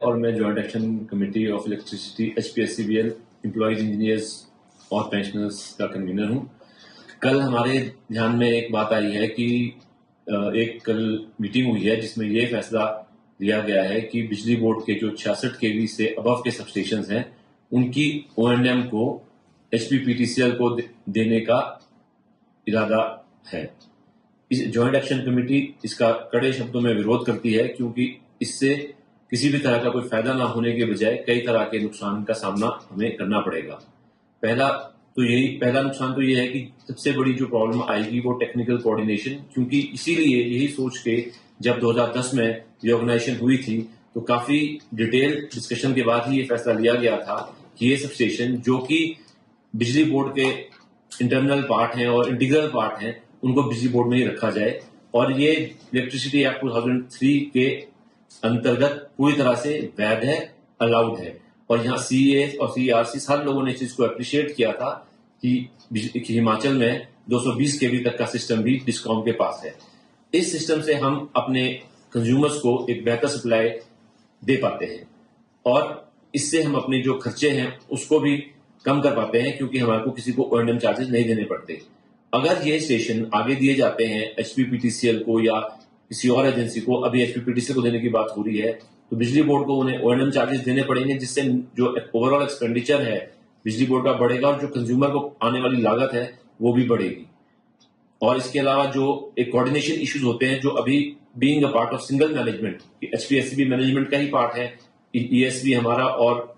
और मैं joint action committee of electricity HPSCBL employees engineers और पेंशनर्स का कन्वीनर हूं। कल हमारे ध्यान में एक बात आई है कि एक कल मीटिंग हुई है जिसमें यह फैसला लिया गया है कि बिजली बोर्ड के जो 66 kV से अबव के सबस्टेशन हैं उनकी O&M को HPPTCL को देने का इरादा है। इस जॉइंट एक्शन कमेटी इसका कड़े शब्दों में विरोध करती है क्योंकि इससे किसी भी तरह का कोई फायदा ना होने के बजाय कई तरह के नुकसान का सामना हमें करना पड़ेगा। पहला नुकसान तो ये है कि सबसे बड़ी जो प्रॉब्लम आएगी वो टेक्निकल कोऑर्डिनेशन, क्योंकि इसीलिए यही सोच के जब 2010 में रिऑर्गेनाइजेशन हुई थी तो काफी डिटेल डिस्कशन के बाद ही ये फैसला लिया गया था कि ये सबस्टेशन जो कि बिजली बोर्ड के इंटरनल पार्ट हैं और इंटीग्रल पार्ट हैं उनको बिजली बोर्ड में ही रखा जाए और ये इलेक्ट्रिसिटी एक्ट 2003 के अंतर्गत पूरी तरह से वैध है, अलाउड है। और यहाँ CEA और CERC सारे लोगों ने इस चीज को अप्रिशिएट किया था कि हिमाचल में 220 kV तक का सिस्टम भी डिस्कॉम के पास है। इस सिस्टम से हम अपने कंज्यूमर्स को एक बेहतर सप्लाई दे पाते हैं और इससे हम अपने जो खर्चे हैं उसको भी कम कर पाते हैं क्योंकि हमारे को किसी को O&M चार्जेस नहीं देने पड़ते। अगर ये स्टेशन आगे दिए जाते हैं HPPTCL को या किसी और एजेंसी को, अभी HPPTCL को देने की बात हो रही है, तो बिजली बोर्ड को उन्हें O&M चार्जेस देने पड़ेंगे जिससे जो ओवरऑल एक्सपेंडिचर है बिजली बोर्ड का बढ़ेगा और जो कंज्यूमर को आने वाली लागत है वो भी बढ़ेगी। और इसके अलावा जो एक कोऑर्डिनेशन इश्यूज होते हैं जो अभी being a part of single management, HPSCB management का ही पार्ट है, ESB हमारा और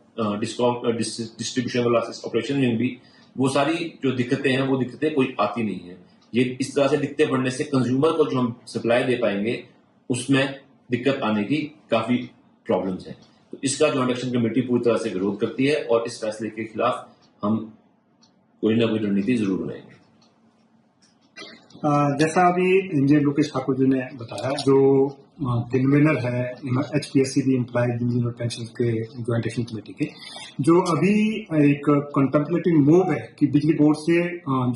डिस्ट्रीब्यूशन वाला ऑपरेशन विंग भी, वो सारी जो दिक्कतें हैं वो दिक्कतें कोई आती नहीं है। ये इस तरह से दिक्कतें बढ़ने से कंज्यूमर को जो हम सप्लाई दे पाएंगे उसमें दिक्कत आने की काफी प्रॉब्लम्स हैं। तो इसका जॉइंट एक्शन कमेटी पूरी तरह से विरोध करती है और इस फैसले के खिलाफ हम कोई ना कोई रणनीति जरूर बनाएंगे। जैसा अभी इंजीनियर लोकेश ठाकुर जी ने बताया, जो कन्वीनर है HPSCB एम्प्लॉइज इंजीनियर पेंशन के जॉइंट एक्शन कमेटी के, जो अभी एक कंटेम्पलेटिंग मूव है कि बिजली बोर्ड से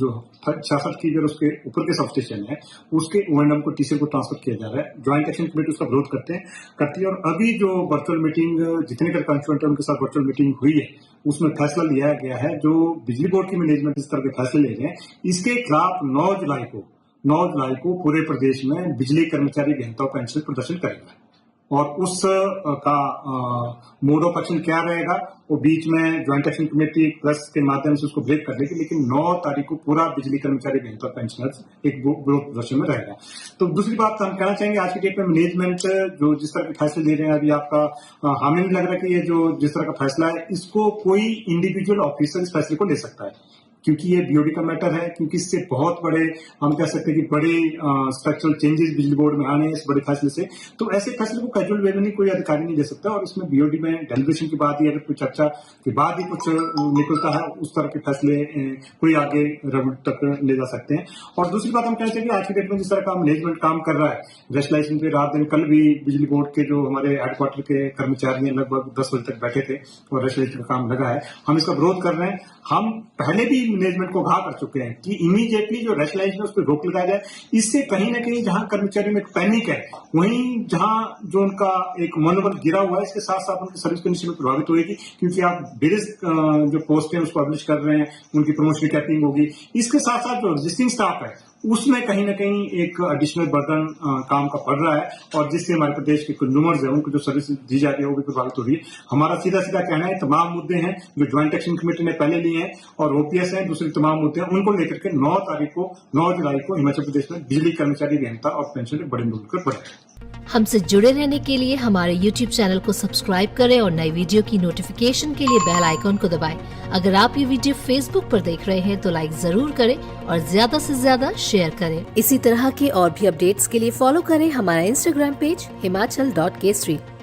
जो 66 की उसके ऊपर के सबस्टेशन है उसके O&M को TCL को ट्रांसफर किया जा रहा है। जॉइंट एक्शन कमेटी उसका विरोध करती है और अभी जो वर्चुअल मीटिंग जितने का कंस्टिट्यूएंट है उनके साथ वर्चुअल मीटिंग हुई है उसमें फैसला लिया गया है, जो बिजली बोर्ड की मैनेजमेंट इस तरह के फैसले ले रहे हैं इसके खिलाफ 9 जुलाई को पूरे प्रदेश में बिजली कर्मचारी अभियंता पेंशन प्रदर्शन करेगा और उस का मोड ऑफ एक्शन क्या रहेगा वो बीच में ज्वाइंट एक्शन कमेटी प्लस के माध्यम से उसको ब्रेक कर देगी, लेकिन 9 तारीख को पूरा बिजली कर्मचारी अभियंता पेंशनर्स एक विरोध प्रदर्शन में रहेगा। तो दूसरी बात हम कहना चाहेंगे, आज की डेट में मैनेजमेंट जो जिस तरह के फैसले ले रहे हैं, अभी आपका हमें नहीं लग रहा कि ये जो जिस तरह का फैसला है इसको कोई इंडिविजुअल ऑफिसर इस फैसले को ले सकता है, क्योंकि ये BOD का मैटर है, क्योंकि इससे बहुत बड़े हम कह सकते हैं कि बड़े स्ट्रक्चरल चेंजेस बिजली बोर्ड में आने इस बड़े फैसले से, तो ऐसे फैसले को कैजुअल वे में नहीं कोई अधिकारी नहीं ले सकता और इसमें BOD में डेलीब्रेशन के बाद ही अगर कोई चर्चा के बाद ही कुछ निकलता है उस तरह के फैसले कोई आगे तक ले जा सकते हैं। और दूसरी बात हम कहना चाहिए आज की डेट में जिस तरह का मैनेजमेंट काम कर रहा है, रेस्टलाइजेशन पे रात दिन कल भी बिजली बोर्ड के जो हमारे हेडक्वार्टर के कर्मचारी लगभग 10 बजे तक बैठे थे और रेस्टलाइजेशन का काम लगा है। हम इसका विरोध कर रहे हैं। हम पहले भी मैनेजमेंट को कहा कर चुके हैं कि इमीडिएटली जो रेस्टलाइजेशन है उस पर रोक लगाया जाए। इससे कहीं ना कहीं जहां कर्मचारियों में एक पैनिक है, वहीं जहां जो उनका एक मनोबल गिरा हुआ है, इसके साथ साथ उनकी सर्विस कंडीशन में प्रभावित होगी, क्योंकि आप वेरियस जो पोस्ट है उसको पब्लिश कर रहे हैं, उनकी प्रमोशन कैपिंग होगी। इसके साथ साथ जो एग्जिस्टिंग स्टाफ है उसमें कहीं ना कहीं एक एडिशनल बर्डन काम का पड़ रहा है और जिससे हमारे प्रदेश के कंज्यूमर्स है उनको जो सर्विस दी जा रही है वो भी प्रभावित हो रही है। हमारा सीधा कहना है तमाम मुद्दे हैं जो ज्वाइंट एक्शन कमेटी ने पहले लिए हैं और OPS है, दूसरे तमाम मुद्दे हैं, उनको लेकर के 9 जुलाई को हिमाचल प्रदेश में बिजली कर्मचारी अभियंता और पेंशन बड़े मुद्दे पर बढ़े। हमसे जुड़े रहने के लिए हमारे YouTube चैनल को सब्सक्राइब करें और नई वीडियो की नोटिफिकेशन के लिए बेल आइकॉन को दबाएं। अगर आप ये वीडियो Facebook पर देख रहे हैं तो लाइक जरूर करें और ज्यादा से ज्यादा शेयर करें। इसी तरह के और भी अपडेट्स के लिए फॉलो करें हमारा Instagram पेज himachal.k street।